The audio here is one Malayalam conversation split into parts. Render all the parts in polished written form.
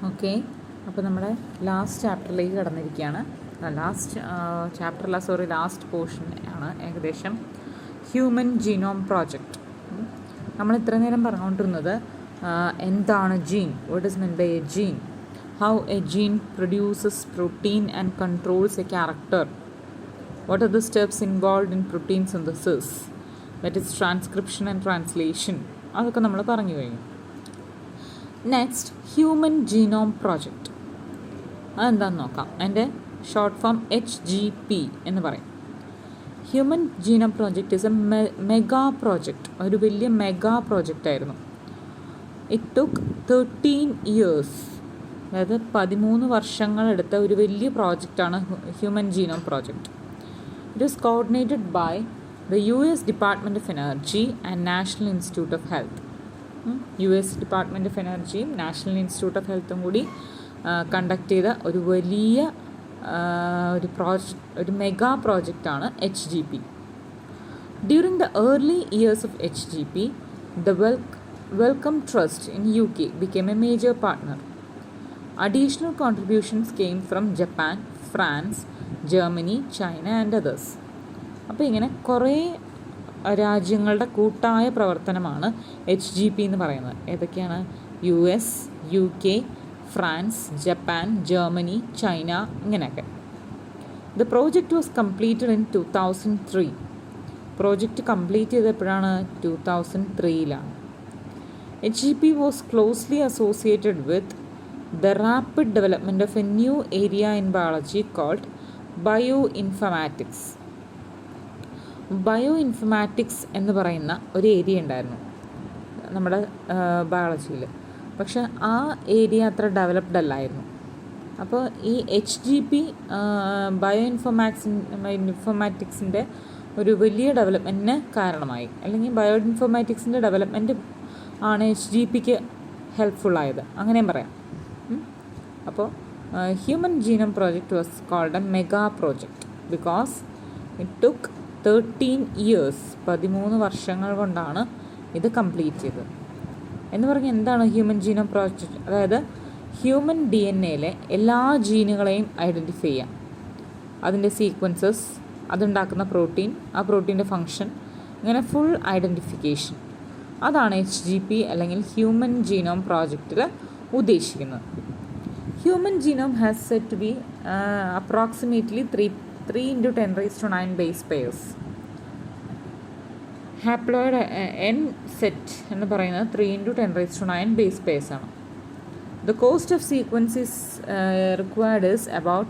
ഓക്കെ, അപ്പോൾ നമ്മുടെ ലാസ്റ്റ് ചാപ്റ്ററിലേക്ക് കടന്നിരിക്കുകയാണ്. ലാസ്റ്റ് പോർഷൻ ആണ് ഏകദേശം ഹ്യൂമൻ ജീനോം പ്രോജക്റ്റ്. നമ്മൾ ഇത്ര നേരം പറഞ്ഞുകൊണ്ടിരുന്നത് എന്താണ് gene, what is mean by a gene, how a gene produces protein and controls a character, what are the steps involved in protein synthesis, that is transcription and translation. അതൊക്കെ നമ്മൾ പറഞ്ഞു കഴിഞ്ഞു. നെക്സ്റ്റ് ഹ്യൂമൻ ജീനോം പ്രോജക്റ്റ്, അതെന്താണെന്ന് നോക്കാം. അതിൻ്റെ ഷോർട്ട് ഫോം HGP എന്ന് പറയും. Human genome project is a mega project, ഒരു വലിയ മെഗാ പ്രോജക്റ്റ് ആയിരുന്നു. ഇറ്റ് ടുക്ക് 13 years, അതായത് 13 വർഷങ്ങളെടുത്ത ഒരു വലിയ പ്രോജക്റ്റാണ് human genome project. It is coordinated by the US Department of Energy and National Institute of Health. US Department of Energy, National Institute of Health കൂടി കണ്ടക്ട് ചെയ്ത ഒരു വലിയ ഒരു mega പ്രോജക്റ്റാണ് HGP. During the early years of HGP, the Wellcome Trust in UK became a major partner. Additional contributions came from Japan, France, Germany, China and others. അപ്പോൾ ഇങ്ങനെ കുറേ രാജ്യങ്ങളുടെ കൂട്ടായ പ്രവർത്തനമാണ് HGP എന്ന് പറയുന്നത്. ഏതൊക്കെയാണ്? US, UK, France, Japan, Germany, China, ഇങ്ങനെയൊക്കെ. The project was completed in 2003. Project complete ചെയ്തപ്പോഴാണ് 2003. HGP was closely associated with the rapid development of a new area in biology called bio informatics എന്ന് പറയുന്ന ഒരു ഏരിയ ഉണ്ടായിരുന്നു നമ്മുടെ ബയോളജിയിൽ. പക്ഷെ ആ ഏരിയ അത്ര ഡെവലപ്ഡ് അല്ലായിരുന്നു. അപ്പോൾ ഈ HGP ഇൻഫർമാറ്റിക്സിൻ്റെ ഒരു വലിയ ഡെവലപ്മെൻറ്റിന് കാരണമായി, അല്ലെങ്കിൽ ബയോ ഇൻഫർമാറ്റിക്സിൻ്റെ ഡെവലപ്മെൻറ്റ് ആണ് HGPക്ക് ഹെൽപ്ഫുള്ളായത്, അങ്ങനെയും പറയാം. അപ്പോൾ Human Genome Project was called a mega project because it took 13 years. 13 വർഷങ്ങൾ കൊണ്ടാണ് ഇത് കംപ്ലീറ്റ് ചെയ്തത്. എന്ന് പറഞ്ഞാൽ എന്താണ് ഹ്യൂമൻ ജീനോം പ്രോജക്റ്റ്? അതായത് ഹ്യൂമൻ DNA എല്ലാ ജീനുകളെയും ഐഡൻറ്റിഫൈ ചെയ്യാം, അതിൻ്റെ സീക്വൻസസ്, അതുണ്ടാക്കുന്ന പ്രോട്ടീൻ, ആ പ്രോട്ടീൻ്റെ ഫങ്ഷൻ, ഇങ്ങനെ ഫുൾ ഐഡൻറ്റിഫിക്കേഷൻ. അതാണ് HGP അല്ലെങ്കിൽ ഹ്യൂമൻ ജീനോം പ്രോജക്റ്റിൽ ഉദ്ദേശിക്കുന്നത്. Human genome has said to be approximately 3 into 10 raised to 9 base pairs. Haploid N set എന്ന് പറയുന്നത് 3 into 10 raised to 9 base pairs ആണ്. The cost of sequence is required is about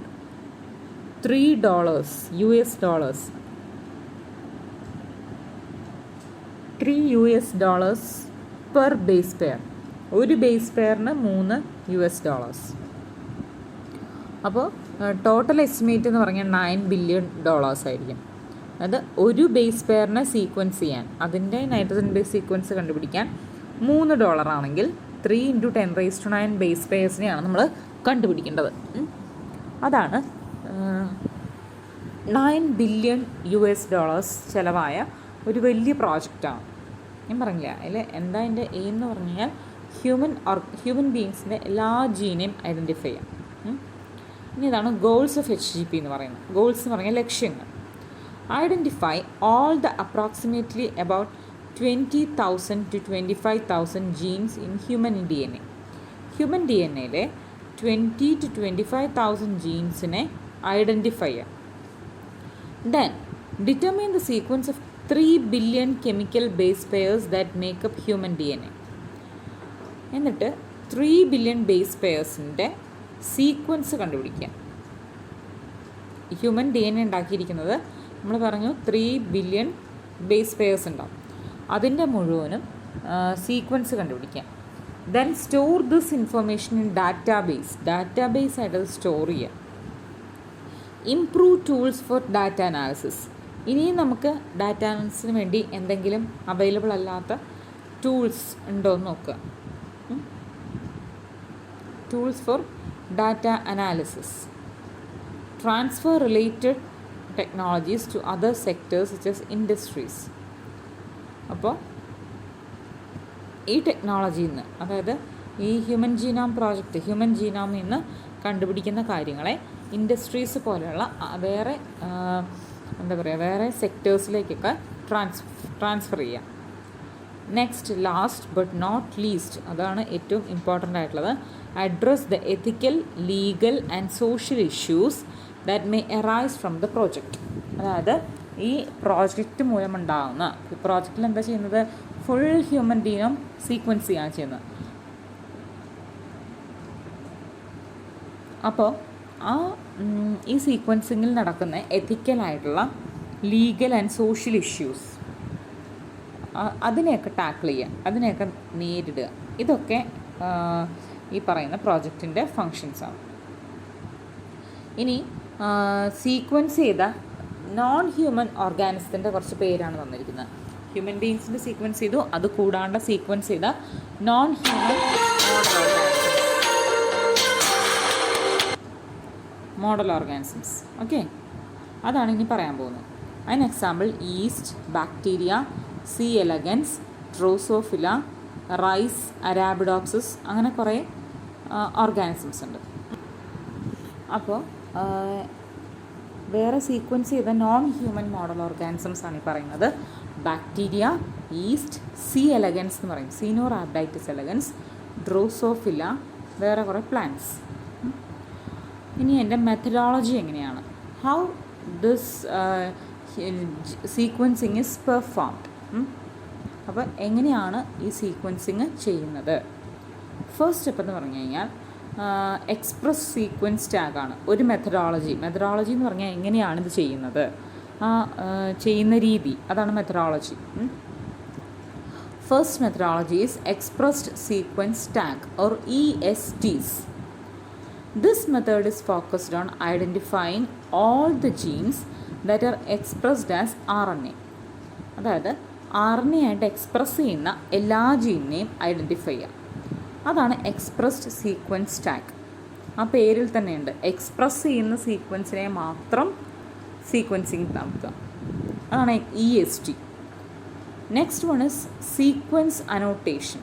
$3 US dollars. $3 per base pair. ഒരു ബേസ് പെയറിന് $3. അപ്പോൾ ടോട്ടൽ എസ്റ്റിമേറ്റ് എന്ന് പറഞ്ഞാൽ $9 billion ആയിരിക്കും. അതായത് ഒരു ബേസ് പെയറിനെ സീക്വൻസ് ചെയ്യാൻ, അതിൻ്റെ നൈട്രജൻ ബേസ് സീക്വൻസ് കണ്ടുപിടിക്കാൻ $3 ആണെങ്കിൽ 3 into 10 raised to 9 ബേസ് പെയർസിനെയാണ് നമ്മൾ കണ്ടുപിടിക്കേണ്ടത്. അതാണ് $9 billion ചിലവായ ഒരു വലിയ പ്രോജക്റ്റാണ്. ഞാൻ പറഞ്ഞില്ല, അതിൽ എന്താ എൻ്റെ എയിം എന്ന് പറഞ്ഞു കഴിഞ്ഞാൽ ഹ്യൂമൻ ബീങ്സിൻ്റെ എല്ലാ ജീനെയും ഐഡൻറ്റിഫൈ ചെയ്യാം. ഇനി ഇതാണ് ഗോൾസ് ഓഫ് HGP എന്ന് പറയുന്നത്. ഗോൾസ് എന്ന് പറഞ്ഞാൽ ലക്ഷ്യങ്ങൾ. Identify all the approximately about 20,000 to 25,000 genes in human DNA. Human DNAയിലെ 20 to 25,000 ജീൻസിനെ ഐഡൻറ്റിഫൈ ചെയ്യാം. Then determine the sequence of 3 billion chemical base pairs that make up human DNA. എന്നിട്ട് 3 billion ബേസ് പെയർസിൻ്റെ സീക്വൻസ് കണ്ടുപിടിക്കാം. ഹ്യൂമൻ DNA ഉണ്ടാക്കിയിരിക്കുന്നത് നമ്മൾ പറഞ്ഞു 3 billion ബേസ് പെയർസ് ഉണ്ടാവും. അതിൻ്റെ മുഴുവനും സീക്വൻസ് കണ്ടുപിടിക്കാം. Then store this information in database ആയിട്ട് അത് സ്റ്റോർ ചെയ്യാം. Improve tools for data analysis. ഇനിയും നമുക്ക് ഡാറ്റ അനാലിസിസിന് വേണ്ടി എന്തെങ്കിലും അവൈലബിൾ അല്ലാത്ത ടൂൾസ് ഉണ്ടോ എന്ന് നോക്കുക. Tools four data analysis. Transfer related technologies to other sectors such as industries. അപ്പോൾ ഈ ടെക്നോളജിയിൽ നിന്ന്, അതായത് ഈ ഹ്യൂമൻ ജീനോം പ്രോജക്റ്റ്, ഹ്യൂമൻ ജീനോമിൽ നിന്ന് കണ്ടുപിടിക്കുന്ന കാര്യങ്ങളെ ഇൻഡസ്ട്രീസ് പോലെയുള്ള വേറെ വേറെ സെക്ടേഴ്സിലേക്കൊക്കെ ട്രാൻസ്ഫർ ചെയ്യാം. Next, last but not least, അതാണ് ഏറ്റവും ഇമ്പോർട്ടൻ്റ് ആയിട്ടുള്ളത്, address the ethical, legal and social issues that may arise from the project. അതായത് ഈ പ്രോജക്റ്റ് മൂലമുണ്ടാകുന്ന, പ്രോജക്റ്റിൽ എന്താ ചെയ്യുന്നത്, ഫുൾ ഹ്യൂമൻ ജീനോം സീക്വൻസ് ചെയ്യാണ് ചെയ്യുന്നത്. അപ്പോൾ ഈ സീക്വൻസിങ്ങിൽ നടക്കുന്ന എത്തിക്കലായിട്ടുള്ള, ലീഗൽ ആൻഡ് സോഷ്യൽ ഇഷ്യൂസ്, അതിനെയൊക്കെ ടാക്കിൾ ചെയ്യുക, അതിനെയൊക്കെ നേരിടുക, ഇതൊക്കെ ഈ പറയുന്ന പ്രോജക്റ്റിൻ്റെ ഫങ്ഷൻസാണ്. ഇനി സീക്വൻസ് ചെയ്ത നോൺ ഹ്യൂമൻ ഓർഗാനിസത്തിൻ്റെ കുറച്ച് പേരാണ് തന്നിരിക്കുന്നത്. ഹ്യൂമൻ ബീങ്സിൻ്റെ സീക്വൻസ് ചെയ്തു, അത് കൂടാണ്ട് സീക്വൻസ് ചെയ്ത non human model organisms. Okay, അതാണ് ഇനി പറയാൻ പോകുന്നത്. അതിന് example yeast, bacteria, C elegans, drosophila, rice, arabidopsis, അങ്ങനെ കുറേ ഓർഗാനിസംസ് ഉണ്ട്. അപ്പോൾ വേറെ സീക്വൻസ് ചെയ്ത നോൺ ഹ്യൂമൻ മോഡൽ ഓർഗാനിസംസ് ആണ് ഈ പറയുന്നത്. ബാക്ടീരിയ, ഈസ്റ്റ്, സി എലഗൻസ് എന്ന് പറയും, സീനോറാബ്ഡൈറ്റിസ് എലഗൻസ്, ഡ്രോസോഫില, വേറെ കുറേ പ്ലാന്റ്സ്. ഇനി എൻ്റെ മെത്തഡോളജി എങ്ങനെയാണ്, how this sequencing is performed. അപ്പോൾ എങ്ങനെയാണ് ഈ സീക്വൻസിങ് ചെയ്യുന്നത്? ഫസ്റ്റ് സ്റ്റെപ്പ് എന്ന് പറഞ്ഞു കഴിഞ്ഞാൽ എക്സ്പ്രസ് സീക്വൻസ് ടാഗാണ് ഒരു മെത്തഡോളജി. മെത്തഡോളജി എന്ന് പറഞ്ഞാൽ എങ്ങനെയാണ് ഇത് ചെയ്യുന്നത്, ചെയ്യുന്ന രീതി, അതാണ് methodology. First methodology is expressed sequence tag or ESTs. This method is focused on identifying all the genes that are expressed as RNA. അതായത് RNA ആയിട്ട് എക്സ്പ്രസ് ചെയ്യുന്ന എല്ലാ ജീനിനെയും ഐഡൻറ്റിഫൈ ചെയ്യുക, അതാണ് എക്സ്പ്രസ്ഡ് സീക്വൻസ് ടാഗ്. ആ പേരിൽ തന്നെയുണ്ട്, എക്സ്പ്രസ് ചെയ്യുന്ന സീക്വൻസിനെ മാത്രം സീക്വൻസിങ് നടത്തുക, അതാണ് EST. Next one is sequence annotation.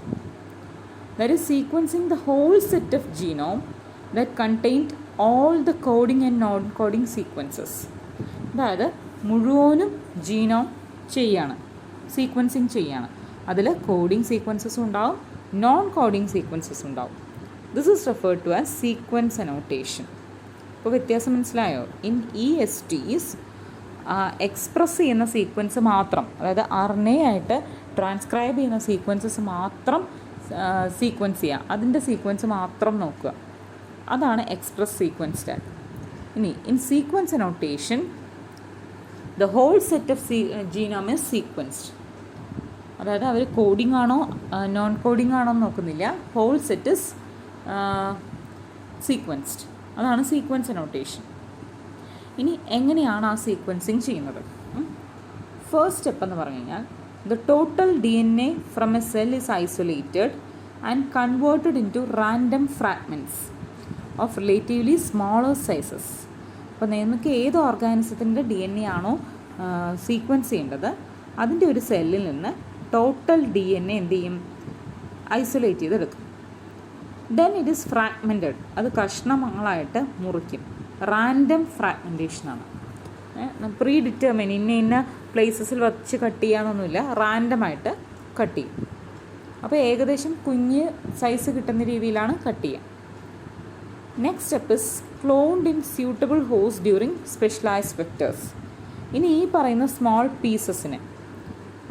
That is sequencing the whole set of genome that contained all the coding and non-coding sequences. അതായത് മുഴുവനും ജീനോം ചെയ്യാണ്, സീക്വൻസിങ് ചെയ്യാണ്. അതിൽ കോഡിങ് സീക്വൻസസും ഉണ്ടാവും, നോൺ കോഡിങ് സീക്വൻസസ് ഉണ്ടാവും. This is referred to as sequence annotation. അപ്പോൾ വ്യത്യാസം മനസ്സിലായോ? ഇൻ ESTs എക്സ്പ്രസ് ചെയ്യുന്ന സീക്വൻസ് മാത്രം, അതായത് RNA ആയിട്ട് ട്രാൻസ്ക്രൈബ് ചെയ്യുന്ന സീക്വൻസസ് മാത്രം സീക്വൻസ് ചെയ്യുക, അതിൻ്റെ സീക്വൻസ് മാത്രം നോക്കുക, അതാണ് എക്സ്പ്രസ് സീക്വൻസ് ടാഗ്. ഇനി in sequence annotation the whole set of genome is sequenced. അതായത് അവർ കോഡിംഗ് ആണോ നോൺ കോഡിംഗ് ആണോ എന്ന് നോക്കുന്നില്ല, ഹോൾ സെറ്റ് ഇസ് സീക്വൻസ്ഡ്, അതാണ് സീക്വൻസ് അനോട്ടേഷൻ. ഇനി എങ്ങനെയാണ് ആ സീക്വൻസിങ് ചെയ്യുന്നത്? ഫസ്റ്റ് സ്റ്റെപ്പ് എന്ന് പറഞ്ഞു കഴിഞ്ഞാൽ the total DNA from a cell is isolated and converted in to random fragments of relatively smaller sizes. അപ്പോൾ നമുക്ക് ഏത് ഓർഗാനിസത്തിൻ്റെ DNA ആണോ സീക്വൻസ് ചെയ്യേണ്ടത്, അതിൻ്റെ ഒരു സെല്ലിൽ നിന്ന് ടോട്ടൽ DNA എന്ത് ചെയ്യും, ഐസൊലേറ്റ് ചെയ്തെടുക്കും. ദെൻ ഇറ്റ് ഈസ് ഫ്രാഗ്മെൻറ്റഡ്, അത് കഷ്ണങ്ങളായിട്ട് മുറിക്കും. റാൻഡം ഫ്രാഗ്മെൻറ്റേഷനാണ്. പ്രീ ഡിറ്റർമിൻ ഇന്ന പ്ലേസസിൽ വച്ച് കട്ട് ചെയ്യാനൊന്നുമില്ല, റാൻഡമായിട്ട് കട്ട് ചെയ്യും. അപ്പോൾ ഏകദേശം കുഞ്ഞ് സൈസ് കിട്ടുന്ന രീതിയിലാണ് കട്ട് ചെയ്യുക. Next step is cloned in suitable host during specialised vectors. ഇനി ഈ പറയുന്ന സ്മോൾ പീസസിനെ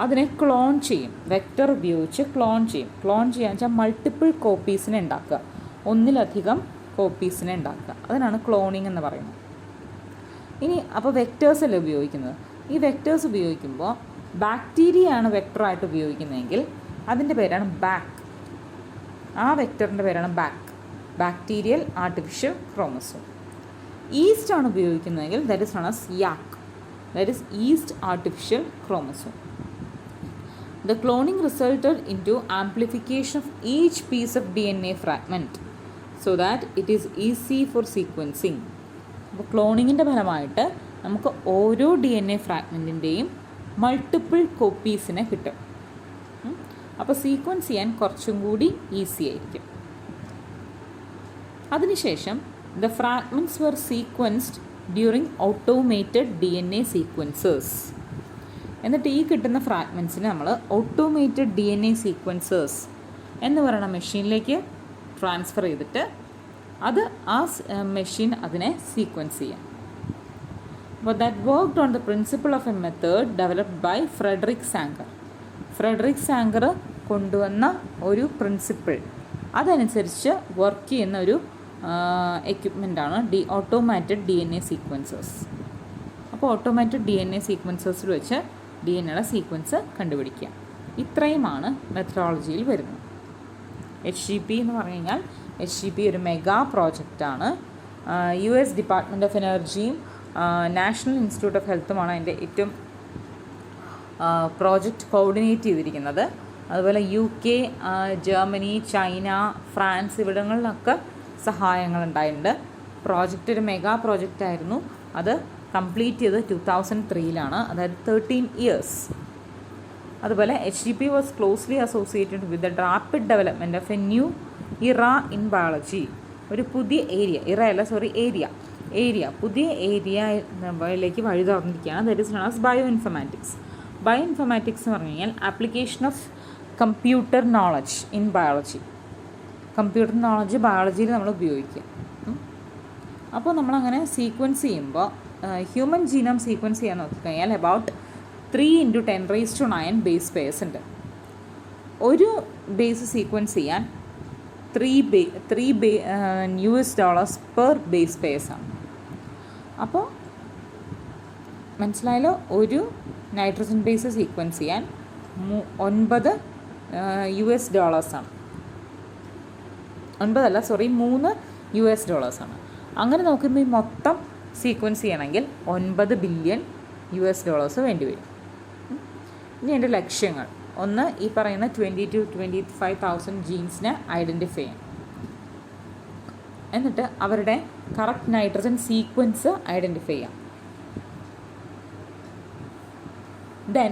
അതിനെ ക്ലോൺ ചെയ്യും, വെക്ടർ ഉപയോഗിച്ച് ക്ലോൺ ചെയ്യും. ക്ലോൺ ചെയ്യാന്ന് വെച്ചാൽ മൾട്ടിപ്പിൾ കോപ്പീസിനെ ഉണ്ടാക്കുക, ഒന്നിലധികം കോപ്പീസിനെ ഉണ്ടാക്കുക, അതിനാണ് ക്ലോണിങ് എന്ന് പറയുന്നത്. ഇനി അപ്പോൾ വെക്ടേഴ്സ് അല്ലേ ഉപയോഗിക്കുന്നത്. ഈ വെക്ടേഴ്സ് ഉപയോഗിക്കുമ്പോൾ ബാക്ടീരിയ ആണ് വെക്ടറായിട്ട് ഉപയോഗിക്കുന്നതെങ്കിൽ അതിൻ്റെ പേരാണ് ബാക്ക്, ആ വെക്ടറിൻ്റെ പേരാണ് BAC, bacterial artificial chromosome. Yeast ആണ് ഉപയോഗിക്കുന്നതെങ്കിൽ that is known as YAC, that is yeast artificial chromosome. The cloning resulted into amplification of each piece of DNA fragment so that it is easy for sequencing. അപ്പോൾ ക്ലോണിങ്ങിൻ്റെ ഫലമായിട്ട് നമുക്ക് ഓരോ DNA ഫ്രാഗ്മെൻറ്റിൻ്റെയും മൾട്ടിപ്പിൾ കോപ്പീസിനെ കിട്ടും. അപ്പോൾ സീക്വൻസ് ചെയ്യാൻ കുറച്ചും കൂടി ഈസി ആയിരിക്കും. അതിനുശേഷം the fragments were sequenced during automated DNA sequencers. എന്നിട്ട് ഈ കിട്ടുന്ന ഫ്രാഗ്മെൻറ്റ്സിനെ നമ്മൾ ഓട്ടോമേറ്റഡ് DNA സീക്വൻസേഴ്സ് എന്ന് പറയുന്ന മെഷീനിലേക്ക് ട്രാൻസ്ഫർ ചെയ്തിട്ട് അത് ആ മെഷീൻ അതിനെ സീക്വൻസ് ചെയ്യാം. അപ്പോൾ that worked on the principle of a method developed by Frederick Sanger. Frederick Sanger കൊണ്ടുവന്ന ഒരു പ്രിൻസിപ്പിൾ, അതനുസരിച്ച് വർക്ക് ചെയ്യുന്ന ഒരു എക്യുപ്മെൻ്റാണ് ഓട്ടോമാറ്റഡ് DNA സീക്വൻസേഴ്സ്. അപ്പോൾ ഓട്ടോമാറ്റഡ് DNA സീക്വൻസേഴ്സിൽ വെച്ച് DNA സീക്വൻസ് കണ്ടുപിടിക്കുക. ഇത്രയുമാണ് മെത്തഡോളജിയിൽ വരുന്നത്. HGP എന്ന് പറഞ്ഞു കഴിഞ്ഞാൽ HGP ഒരു മെഗാ പ്രോജക്റ്റാണ്. US ഡിപ്പാർട്ട്മെൻറ്റ് ഓഫ് എനർജിയും നാഷണൽ ഇൻസ്റ്റിറ്റ്യൂട്ട് ഓഫ് ഹെൽത്തുമാണ് അതിൻ്റെ ഏറ്റവും പ്രോജക്റ്റ് കോർഡിനേറ്റ് ചെയ്തിരിക്കുന്നത്. അതുപോലെ UK, ജർമ്മനി, ചൈന, ഫ്രാൻസ് ഇവിടങ്ങളിലൊക്കെ സഹായങ്ങളുണ്ടായിട്ടുണ്ട്. പ്രോജക്റ്റ് ഒരു മെഗാ പ്രോജക്റ്റായിരുന്നു. അത് കംപ്ലീറ്റ് ചെയ്ത് 2003 അതായത് 13 years. അതുപോലെ HGP was closely associated with the rapid development of a new era in biology. ഒരു പുതിയ ഏരിയ പുതിയ ഏരിയയിലേക്ക് വഴി തുറന്നിരിക്കുകയാണ്. That is known as bio informatics. Bio informatics എന്ന് പറഞ്ഞു കഴിഞ്ഞാൽ application of computer knowledge in biology. Computer knowledge ബയോളജിയിൽ നമ്മൾ ഉപയോഗിക്കുക. അപ്പോൾ നമ്മളങ്ങനെ സീക്വൻസ് ചെയ്യുമ്പോൾ ഹ്യൂമൻ ജീനോം സീക്വൻസ് ചെയ്യാൻ നോക്കിക്കഴിഞ്ഞാൽ അബൌട്ട് 3 × 10⁹ ബേസ് പെയർസ് ഉണ്ട്. ഒരു ബേസ് സീക്വൻസ് ചെയ്യാൻ $3 പെർ ബേസ് പെയർസ് ആണ്. അപ്പോൾ മനസ്സിലായല്ലോ, ഒരു നൈട്രജൻ ബേസ് സീക്വൻസ് ചെയ്യാൻ $9 ആണ്. 3 US ആണ്. അങ്ങനെ നോക്കുമ്പോൾ ഈ മൊത്തം സീക്വൻസ് ചെയ്യണമെങ്കിൽ $9 ബില്യൺ വേണ്ടി വരും. ഇനി എൻ്റെ ലക്ഷ്യങ്ങൾ: ഒന്ന്, ഈ പറയുന്ന 20,000 to 25,000 ജീൻസിനെ ഐഡൻറ്റിഫൈ ചെയ്യാം. എന്നിട്ട് അവരുടെ കറക്റ്റ് നൈട്രജൻ സീക്വൻസ് ഐഡൻറ്റിഫൈ ചെയ്യാം. Then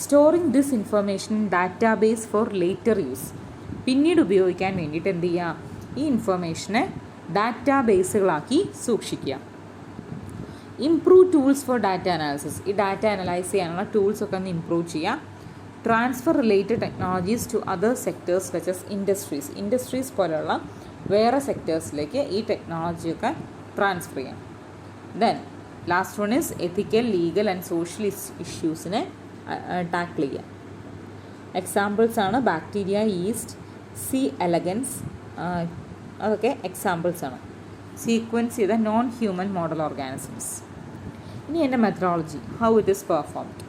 storing this information in database for later use. പിന്നീട് ഉപയോഗിക്കാൻ വേണ്ടിയിട്ട് എന്ത് ചെയ്യുക? ഈ ഇൻഫർമേഷനെ ഡാറ്റാബേസുകളാക്കി സൂക്ഷിക്കുക. Improve tools for data analysis. ഈ ഡാറ്റ അനലൈസ് ചെയ്യാനുള്ള ടൂൾസൊക്കെ ഒന്ന് ഇംപ്രൂവ് ചെയ്യുക. Transfer related technologies to other sectors such as industries പോലെയുള്ള വേറെ സെക്ടേഴ്സിലേക്ക് ഈ ടെക്നോളജിയൊക്കെ ട്രാൻസ്ഫർ ചെയ്യാം. Then last one is ethical, legal and social ഇഷ്യൂസിനെ ടാക്കിൾ ചെയ്യുക. എക്സാമ്പിൾസാണ് ബാക്ടീരിയ, ഈസ്റ്റ്, സി എലഗൻസ്, അതൊക്കെ എക്സാമ്പിൾസാണ്. സീക്വൻസ് ചെയ്ത നോൺ ഹ്യൂമൻ മോഡൽ ഓർഗാനിസംസ്. ഇനി എൻ്റെ methodology, how it is performed.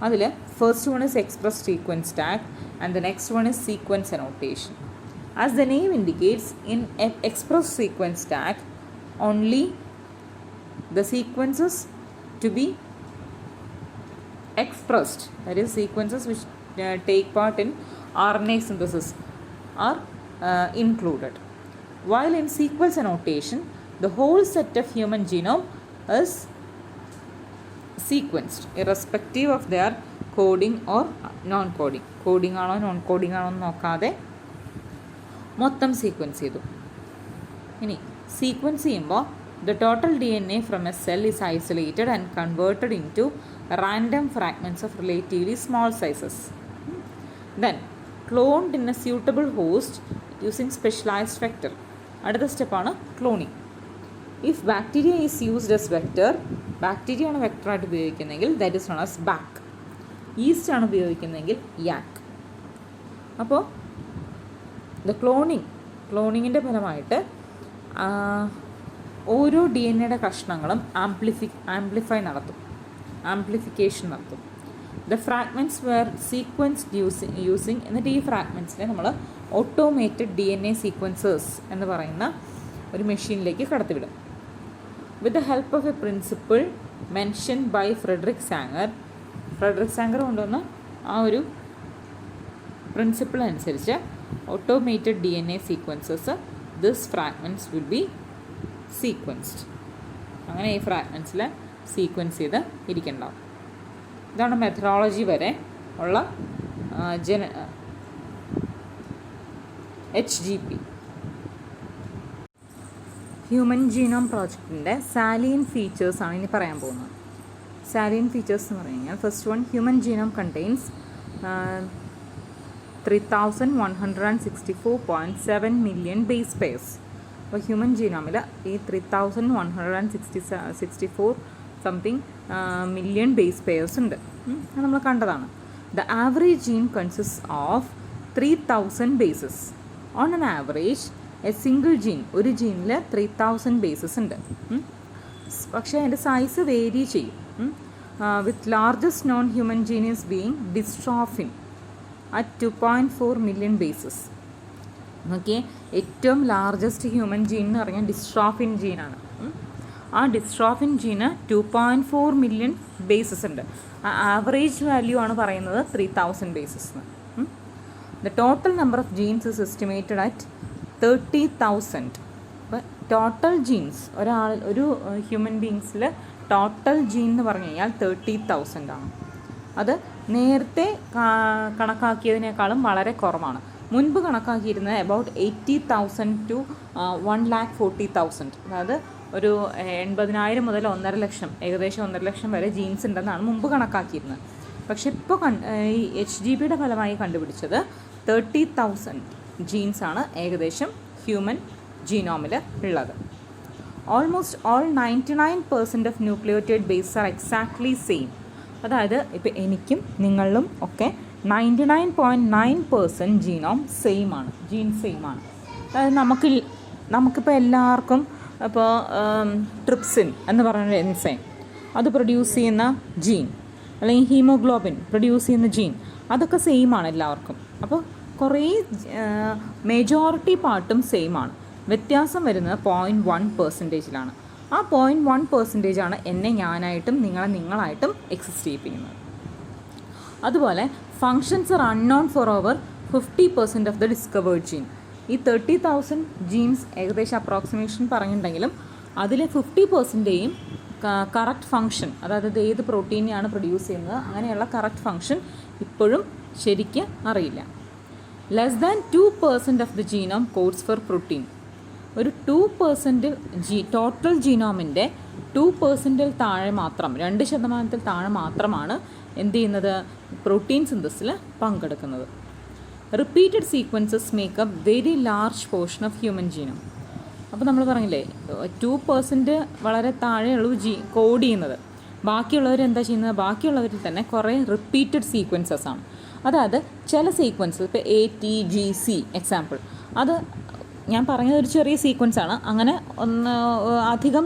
അതിൽ first one is express sequence tag and the next one is sequence annotation. As the name indicates, in express sequence tag only the sequences to be expressed, that is sequences which take part in RNA synthesis are included, while in sequence annotation the whole set of human genome is sequenced irrespective of their coding or non-coding. Coding ആണോ നോൺ കോഡിംഗ് ആണോ എന്ന് നോക്കാതെ മൊത്തം സീക്വൻസ് ചെയ്തു. ഇനി സീക്വൻസ് ചെയ്യുമ്പോൾ the total DNA from a cell is isolated and converted into random fragments of relatively small sizes. Then cloned in a suitable host using specialized vector. അടുത്ത സ്റ്റെപ്പാണ് cloning. If bacteria is used as vector, bacteria ആണ് വെക്ടറായിട്ട് ഉപയോഗിക്കുന്നതെങ്കിൽ that is known as BAC. Yeast ആണ് ഉപയോഗിക്കുന്നതെങ്കിൽ യാക്ക്. അപ്പോൾ ദ ക്ലോണിങ്ങിൻ്റെ ഫലമായിട്ട് ഓരോ DNA കഷ്ണങ്ങളും ആംപ്ലിഫിക്കേഷൻ നടത്തും. The fragments were sequenced using, എന്നിട്ട് ഈ ഫ്രാഗ്മെൻറ്റ്സിനെ നമ്മൾ ഓട്ടോമേറ്റഡ് DNA സീക്വൻസേഴ്സ് എന്ന് പറയുന്ന ഒരു മെഷീനിലേക്ക് കടത്തിവിടും. With the help of a principle mention by Frederick Sanger കൊണ്ടുവന്ന ആ ഒരു പ്രിൻസിപ്പിൾ അനുസരിച്ച് automated DNA sequences this fragments will be sequenced. അങ്ങനെ ഈ ഫ്രാഗ്മെൻറ്റ്സിൽ സീക്വൻസ് ചെയ്ത് ഇരിക്കുന്നുണ്ടാവും. ഇതാണ് മെത്തഡോളജി വരെ ഉള്ള HGP. ഹ്യൂമൻ ജീനോം പ്രോജക്റ്റിൻ്റെ സാലിയൻ ഫീച്ചേഴ്സാണ് ഇനി പറയാൻ പോകുന്നത്. സാലിയൻ ഫീച്ചേഴ്സ് എന്ന് പറഞ്ഞു കഴിഞ്ഞാൽ first one, human genome contains 3164.7 million base pairs. അപ്പോൾ ഹ്യൂമൻ ജീനോമിൽ ഈ 3164 സംതിങ് മില്യൺ ബേസ് പെയർസ് ഉണ്ട്. അത് നമ്മൾ കണ്ടതാണ്. The average gene consist of 3000 bases. On an average a single gene, ഒരു ജീനിൽ 3000 ബേസസ് ഉണ്ട്. പക്ഷേ അതിൻ്റെ സൈസ് വേരി ചെയ്യും. With largest non human gene is being dystrophin at 2.4 million bases. നോക്കിയേ, ഏറ്റവും ലാർജസ്റ്റ് ഹ്യൂമൻ ജീൻ എന്ന് പറഞ്ഞാൽ ഡിസ്ട്രോഫിൻ ജീനാണ്. ആ ഡിസ്ട്രോഫിൻ ജീന് 2.4 മില്യൺ ബേസസ് ഉണ്ട്. ആ ആവറേജ് വാല്യൂ ആണ് പറയുന്നത് 3000 bases. The total number of genes is estimated at 30,000. അപ്പോൾ ടോട്ടൽ ജീൻസ് ഒരു ഹ്യൂമൻ ബീങ്സിൽ ടോട്ടൽ ജീൻ എന്ന് പറഞ്ഞു കഴിഞ്ഞാൽ 30,000 ആണ്. അത് നേരത്തെ കണക്കാക്കിയതിനേക്കാളും വളരെ കുറവാണ്. മുൻപ് കണക്കാക്കിയിരുന്നത് അബൌട്ട് 80,000 to 1,40,000. അതായത് ഒരു 80,000 മുതൽ 1.5 ലക്ഷം, ഏകദേശം 1.5 ലക്ഷം വരെ ജീൻസ് ഉണ്ടെന്നാണ് മുമ്പ് കണക്കാക്കിയിരുന്നത്. പക്ഷെ ഇപ്പോൾ ഈ HGBയുടെ ഫലമായി കണ്ടുപിടിച്ചത് 30,000 ജീൻസാണ് ഏകദേശം ഹ്യൂമൻ ജീനോമിൽ ഉള്ളത്. Almost all 99% of nucleotide base R exactly same. അതായത് ഇപ്പോൾ എനിക്കും നിങ്ങളിലും ഒക്കെ 99.9% ജീനോം സെയിം ആണ്, ജീൻ സെയിം ആണ്. അതായത് നമുക്കിപ്പോൾ എല്ലാവർക്കും ഇപ്പോൾ ട്രിപ്സിൻ എന്ന് പറയുന്ന എൻസൈം അത് പ്രൊഡ്യൂസ് ചെയ്യുന്ന ജീൻ, അല്ലെങ്കിൽ ഹീമോഗ്ലോബിൻ പ്രൊഡ്യൂസ് ചെയ്യുന്ന ജീൻ, അതൊക്കെ സെയിം ആണ് എല്ലാവർക്കും. അപ്പോൾ കുറേ മെജോറിറ്റി പാർട്ടും സെയിം ആണ്. വ്യത്യാസം വരുന്നത് 0.1%. ആ 0.1% ആണ് എന്നെ ഞാനായിട്ടും നിങ്ങളായിട്ടും എക്സിസ്റ്റ് ചെയ്യിപ്പിക്കുന്നത്. അതുപോലെ functions are unknown for over 50% of the discovered gene. ഈ 30,000 ജീൻസ് ഏകദേശം അപ്രോക്സിമേഷൻ പറഞ്ഞിട്ടുണ്ടെങ്കിലും അതിലെ 50%യും കറക്റ്റ് ഫങ്ഷൻ, അതായത് ഏത് പ്രോട്ടീനെയാണ് പ്രൊഡ്യൂസ് ചെയ്യുന്നത് അങ്ങനെയുള്ള കറക്റ്റ് ഫങ്ഷൻ ഇപ്പോഴും ശരിക്കും അറിയില്ല. Less than 2% of the genome codes for protein. ഒരു 2% ടോട്ടൽ ജീനോമിൻ്റെ 2% താഴെ മാത്രം, 2% താഴെ മാത്രമാണ് എന്ത് ചെയ്യുന്നത്, പ്രോട്ടീൻ സിന്തസിൽ പങ്കെടുക്കുന്നത്. Repeated sequences makeup very large portion of human genome. അപ്പോൾ നമ്മൾ പറഞ്ഞില്ലേ 2% വളരെ താഴെയുള്ളൂ കോഡ് ചെയ്യുന്നത്. ബാക്കിയുള്ളവർ എന്താ ചെയ്യുന്നത്, ബാക്കിയുള്ളവരിൽ തന്നെ കുറേ റിപ്പീറ്റഡ് സീക്വൻസസ് ആണ്. അതായത് ചില സീക്വൻസ് ഇപ്പോൾ ATGC എക്സാമ്പിൾ, അത് ഞാൻ പറഞ്ഞത് ഒരു ചെറിയ സീക്വൻസാണ്. അങ്ങനെ അധികം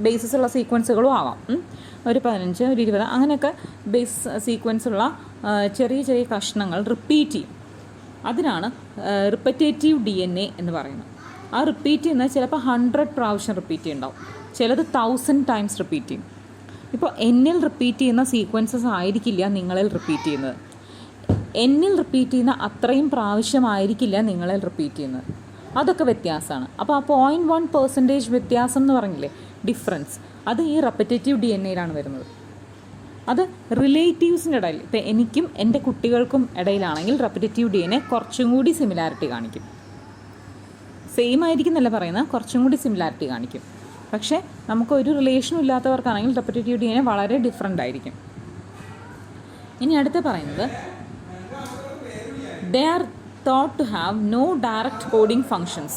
ബേസിസ് ഉള്ള സീക്വൻസുകളും ആവാം. ഒരു 15, ഒരു 20 അങ്ങനെയൊക്കെ ബേസ് സീക്വൻസുള്ള ചെറിയ ചെറിയ കഷ്ണങ്ങൾ റിപ്പീറ്റ് ചെയ്യും. അതിനാണ് റിപ്പറ്റേറ്റീവ് DNA എന്ന് പറയുന്നത്. ആ റിപ്പീറ്റ് ചെയ്യുന്നത് ചിലപ്പോൾ 100 പ്രാവശ്യം റിപ്പീറ്റ് ചെയ്യുന്നുണ്ടാവും, ചിലത് 1000 ടൈംസ് റിപ്പീറ്റ് ചെയ്യും. ഇപ്പോൾ എന്നിൽ റിപ്പീറ്റ് ചെയ്യുന്ന സീക്വൻസസ് ആയിരിക്കില്ല നിങ്ങളിൽ റിപ്പീറ്റ് ചെയ്യുന്നത്. എന്നിൽ റിപ്പീറ്റ് ചെയ്യുന്ന അത്രയും പ്രാവശ്യമായിരിക്കില്ല നിങ്ങളിൽ റിപ്പീറ്റ് ചെയ്യുന്നത്. അതൊക്കെ വ്യത്യാസമാണ്. അപ്പോൾ ആ 0.1% വ്യത്യാസം എന്ന് പറഞ്ഞില്ലേ, ഡിഫറൻസ്, അത് ഈ റെപ്പറ്റേറ്റീവ് DNAയിലാണ് വരുന്നത്. അത് റിലേറ്റീവ്സിൻ്റെ ഇടയിൽ, ഇപ്പോൾ എനിക്കും എൻ്റെ കുട്ടികൾക്കും ഇടയിലാണെങ്കിൽ റെപ്പറ്റേറ്റീവ് DNA കുറച്ചും കൂടി സിമിലാരിറ്റി കാണിക്കും. സെയിം ആയിരിക്കും എന്നല്ല പറയുന്നത്, കുറച്ചും കൂടി സിമിലാരിറ്റി കാണിക്കും. പക്ഷേ നമുക്ക് ഒരു റിലേഷനും ഇല്ലാത്തവർക്കാണെങ്കിൽ റെപ്പറ്റേറ്റീവ് DNA വളരെ ഡിഫറെൻ്റ് ആയിരിക്കും. ഇനി അടുത്ത് പറയുന്നത് they are thought to have no direct coding functions,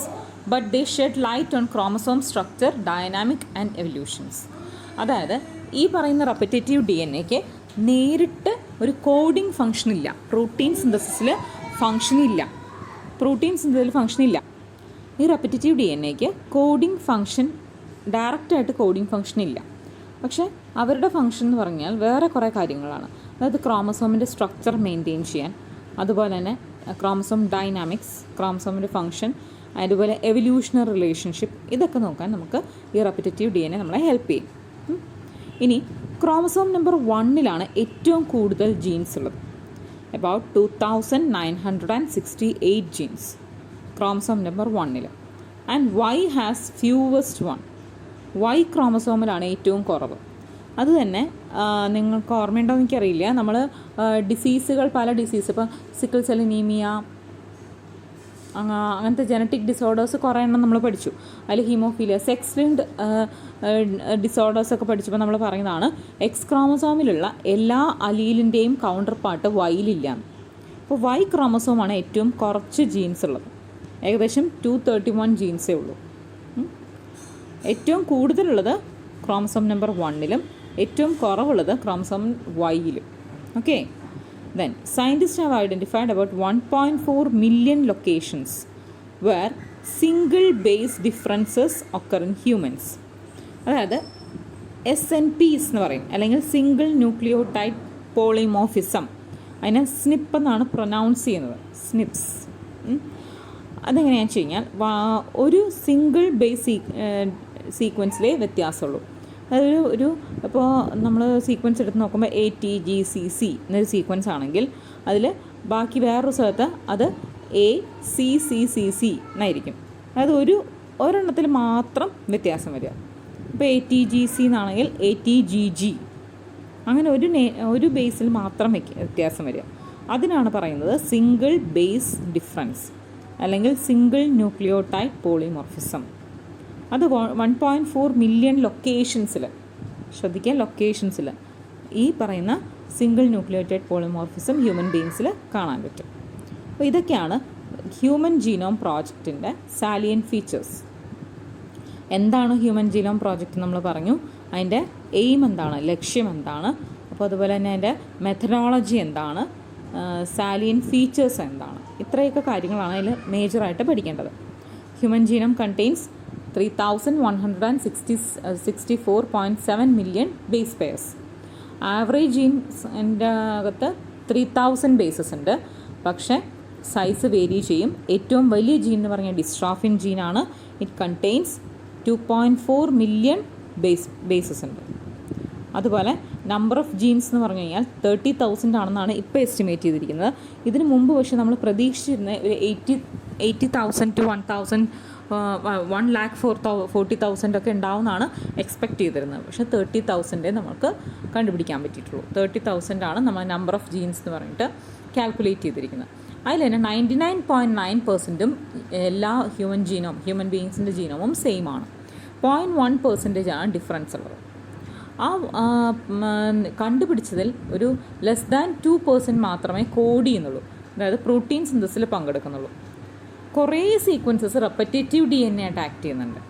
but they shed light on chromosome structure, dynamic and evolutions. അതായത് ഈ പറയുന്ന റെപ്പറ്റേറ്റീവ് DNAക്ക് നേരിട്ട് ഒരു കോഡിംഗ് ഫംഗ്ഷൻ ഇല്ല. പ്രോട്ടീൻ സിന്തസിസിൽ ഫംഗ്ഷനില്ല. ഈ റെപ്പറ്റേറ്റീവ് DNAക്ക് കോഡിംഗ് ഫംഗ്ഷൻ, ഡയറക്റ്റായിട്ട് കോഡിംഗ് ഫംഗ്ഷൻ ഇല്ല. പക്ഷേ അവരുടെ ഫംഗ്ഷൻ എന്ന് പറഞ്ഞാൽ വേറെ കുറേ കാര്യങ്ങളാണ്. അതായത് ക്രോമസോമിൻ്റെ സ്ട്രക്ചർ മെയിൻറ്റെയിൻ ചെയ്യാൻ, അതുപോലെ തന്നെ ക്രോമസോം ഡൈനാമിക്സ്, ക്രോമസോമിൻ്റെ ഫംഗ്ഷൻ, അതുപോലെ എവല്യൂഷണറി റിലേഷൻഷിപ്പ്, ഇതൊക്കെ നോക്കാൻ നമുക്ക് ഈ റെപ്പറ്റേറ്റീവ് DNA നമ്മളെ ഹെൽപ്പ് ചെയ്യും. ഇനി ക്രോമസോം നമ്പർ 1 ഏറ്റവും കൂടുതൽ ജീൻസ് ഉള്ളത്, about 2,968 genes chromosome number 1. And Y has fewest one. Y ക്രോമസോമിലാണ് ഏറ്റവും കുറവ്. അത് തന്നെ നിങ്ങൾക്ക് ഓർമ്മയുണ്ടോ എന്ന് എനിക്കറിയില്ല, നമ്മൾ ഡിസീസുകൾ, പല ഡിസീസ്, ഇപ്പോൾ സിക്കിൾ സെൽ അനീമിയ, അങ്ങനത്തെ ജനറ്റിക് ഡിസോർഡേഴ്സ് കുറേ എണ്ണം നമ്മൾ പഠിച്ചു. അതിൽ ഹീമോഫീലിയ, സെക്സ് ലിങ്ക്ഡ് ഡിസോർഡേഴ്സൊക്കെ പഠിച്ചപ്പോൾ നമ്മൾ പറയുന്നതാണ് എക്സ് ക്രോമസോമിലുള്ള എല്ലാ അലീലിൻ്റെയും കൗണ്ടർ പാർട്ട് വൈയിലില്ല. അപ്പോൾ വൈ ക്രോമസോമാണ് ഏറ്റവും കുറച്ച് ജീൻസ് ഉള്ളത്. ഏകദേശം 231 ജീൻസേ ഉള്ളൂ. ഏറ്റവും കൂടുതലുള്ളത് ക്രോമസോം നമ്പർ 1-ലും ഏറ്റവും കുറവുള്ളത് ക്രോമസോം വൈയിലും. Okay, then scientists have identified about 1.4 million locations where single base differences occur in humans. അതായത് SNPs എന്ന് പറയും, അല്ലെങ്കിൽ സിംഗിൾ ന്യൂക്ലിയോടൈഡ് പോളിമോർഫിസം. അതിനെ സ്നിപ്പ് എന്നാണ് പ്രൊനൗൺസ് ചെയ്യുന്നത്, സ്നിപ്സ്. അതെങ്ങനെയാണെന്ന് വെച്ച് കഴിഞ്ഞാൽ ഒരു സിംഗിൾ ബേസ് സീക്വൻസിലേ വ്യത്യാസമുള്ളൂ. അതായത് ഇപ്പോൾ നമ്മൾ സീക്വൻസ് എടുത്ത് നോക്കുമ്പോൾ ATGCC എന്നൊരു സീക്വൻസ് ആണെങ്കിൽ അതിൽ ബാക്കി വേറൊരു സ്ഥലത്ത് അത് ACCCC എന്നായിരിക്കും. അതായത് ഒരെണ്ണത്തിൽ മാത്രം വ്യത്യാസം വരിക. ഇപ്പോൾ ATGC എന്നാണെങ്കിൽ ATGG, അങ്ങനെ ഒരു ബേസിൽ മാത്രം വ്യത്യാസം വരിക. അതിനാണ് പറയുന്നത് സിംഗിൾ ബേസ് ഡിഫറൻസ് അല്ലെങ്കിൽ സിംഗിൾ ന്യൂക്ലിയോടൈഡ് പോളിമോർഫിസം. അത് 1.4 മില്യൺ ലൊക്കേഷൻസിൽ, ശ്രദ്ധിക്കുക, ലൊക്കേഷൻസിൽ ഈ പറയുന്ന സിംഗിൾ ന്യൂക്ലിയോടൈഡ് പോളിമോർഫിസം ഹ്യൂമൻ ബീങ്സിൽ കാണാൻ പറ്റും. അപ്പോൾ ഇതൊക്കെയാണ് ഹ്യൂമൻ ജീനോം പ്രോജക്റ്റിൻ്റെ സാലിയൻ ഫീച്ചേഴ്സ്. എന്താണ് ഹ്യൂമൻ ജീനോം പ്രോജക്റ്റ് നമ്മൾ പറഞ്ഞു, അതിൻ്റെ എയിം എന്താണ്, ലക്ഷ്യം എന്താണ്, അപ്പോൾ അതുപോലെ തന്നെ അതിൻ്റെ മെത്തഡോളജി എന്താണ്, സാലിയൻ ഫീച്ചേഴ്സ് എന്താണ്, ഇത്രയൊക്കെ കാര്യങ്ങളാണ് അതിൽ മേജറായിട്ട് പഠിക്കേണ്ടത്. Human genome contains 3164.7 million base pairs. Average ജീൻസിൻ്റെ അകത്ത് 3000 ബേസസ് ഉണ്ട്, പക്ഷേ സൈസ് വേരി ചെയ്യും. ഏറ്റവും വലിയ ജീൻ എന്ന് പറഞ്ഞാൽ ഡിസ്ട്രോഫിൻ ജീനാണ്. ഇറ്റ് കണ്ടെയ്ൻസ് 2.4 മില്യൺ ബേസസ് ഉണ്ട്. അതുപോലെ നമ്പർ ഓഫ് ജീൻസ് എന്ന് പറഞ്ഞു കഴിഞ്ഞാൽ 30,000 ആണെന്നാണ് ഇപ്പോൾ എസ്റ്റിമേറ്റ് ചെയ്തിരിക്കുന്നത്. ഇതിന് മുമ്പ് പക്ഷേ നമ്മൾ പ്രതീക്ഷിച്ചിരുന്ന ഒരു 80,000 to 1,40,000 ഒക്കെ ഉണ്ടാവുമെന്നാണ് എക്സ്പെക്റ്റ് ചെയ്തിരുന്നത്. പക്ഷേ 30,000 നമുക്ക് കണ്ടുപിടിക്കാൻ പറ്റിയിട്ടുള്ളൂ. 30,000 ആണ് നമ്മൾ നമ്പർ ഓഫ് ജീൻസ് എന്ന് പറഞ്ഞിട്ട് കാൽക്കുലേറ്റ് ചെയ്തിരിക്കുന്നത്. അതിൽ തന്നെ 99.9% എല്ലാ ഹ്യൂമൻ ബീയിങ്സിൻ്റെ ജീനോമും സെയിം ആണ്. 0.1% ആണ് ഡിഫറൻസ് ഉള്ളത്. ആ കണ്ടുപിടിച്ചതിൽ ഒരു <2% മാത്രമേ കോഡ് ചെയ്യുന്നുള്ളൂ, അതായത് പ്രോട്ടീൻ സിന്തസിൽ പങ്കെടുക്കുന്നുള്ളൂ. കുറേ സീക്വൻസസ് റെപ്പറ്റേറ്റീവ് DNA ആയിട്ട് ആക്ട് ചെയ്യുന്നുണ്ട്.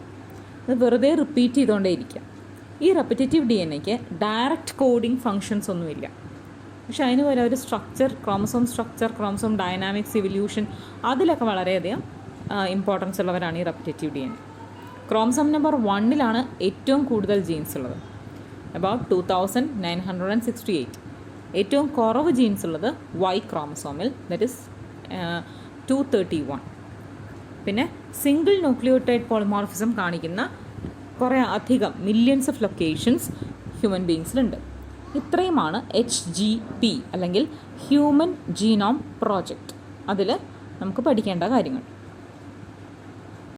അത് വെറുതെ റിപ്പീറ്റ് ചെയ്തുകൊണ്ടേ ഇരിക്കുക. ഈ റെപ്പറ്റേറ്റീവ് DNAക്ക് ഡയറക്റ്റ് കോഡിങ് ഫങ്ഷൻസ് ഒന്നുമില്ല. പക്ഷെ അതിന് പോലെ ഒരു സ്ട്രക്ചർ, ക്രോമസോം ഡൈനാമിക്സ്, ഇവല്യൂഷൻ, അതിലൊക്കെ വളരെയധികം ഇമ്പോർട്ടൻസ് ഉള്ളവരാണ് ഈ റെപ്പറ്റേറ്റീവ് DNA. ക്രോമസോം നമ്പർ 1-ലാണ് ഏറ്റവും കൂടുതൽ ജീൻസ് ഉള്ളത്, about 2,968. ഏറ്റവും കുറവ് ജീൻസ് ഉള്ളത് Y ക്രോമസോമിൽ, ദറ്റ് ഇസ് 231. പിന്നെ സിംഗിൾ ന്യൂക്ലിയോടൈഡ് പോളിമോർഫിസം കാണിക്കുന്ന കുറേ അധികം മില്യൺസ് ഓഫ് ലൊക്കേഷൻസ് ഹ്യൂമൻ ബീങ്സിലുണ്ട്. ഇത്രയുമാണ് HGP അല്ലെങ്കിൽ ഹ്യൂമൻ ജീനോം പ്രോജക്റ്റ്. അതിൽ നമുക്ക് പഠിക്കേണ്ട കാര്യങ്ങൾ.